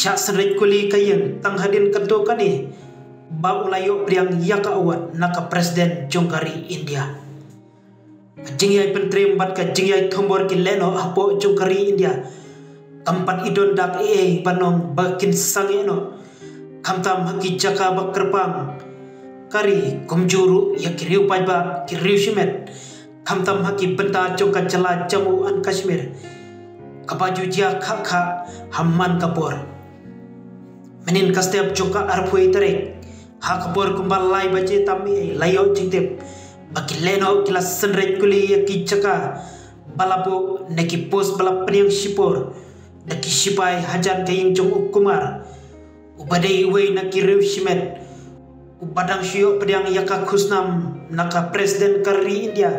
syak serai kuli kayen tang hadin ketu kani ba ulayo priang yaka awat naka presiden jongkari India jingyai pentri empat ka jingyai thombor ki leno apo jongkari India kampat idon dak banong bakin sange no kamtam haki jaka bakrpang kari kumjuru ya kiriu paiba kiriu shimet kamtam haki benta jongka jala jamu an Kashmir kabaju jia kha hamman kapor menin kastep jongka arpui tarik ha kapor kumbal lai baje tami layo jingtep baki leno kila senret kuli ya ki jaka balapo neki pos balap peniang shipor neki shipai hajan kaying jong kumar ubadai wei naki riu shimet ubadang shio pediang yaka khusnam naka presiden kari India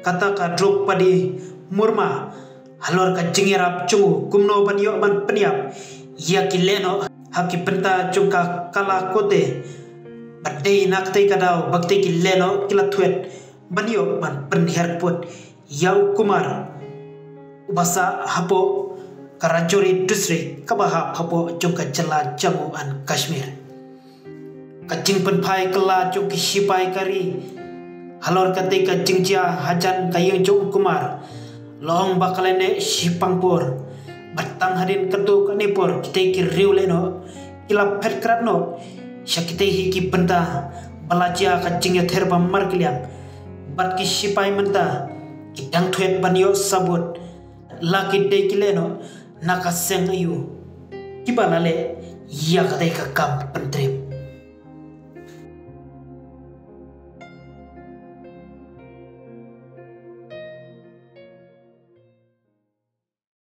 kata ka drop padi murma halor ka jingirap chungu kumno banyo ban peniap ya kileno haki benta jongka kala kote badai naktai kadau bakti kileno kila tuet banyo ban penher put yau kumar ubasa hapo Karajuri District kabaha hapo jongka jala jamu an Kashmir kacing penpai kela jongki shipai kari halor kate kacing jia hajan kayeng jong kumar long bakalene shipangpur batang hadin ketu kanipur kita kiriu leno ila pet kratno syakite hiki benda balaja kacing ya therba markliang bat ki shipai menta kidang thuet banyo sabut laki de kileno nakaseng ayu kibalale ya kate kakam pentri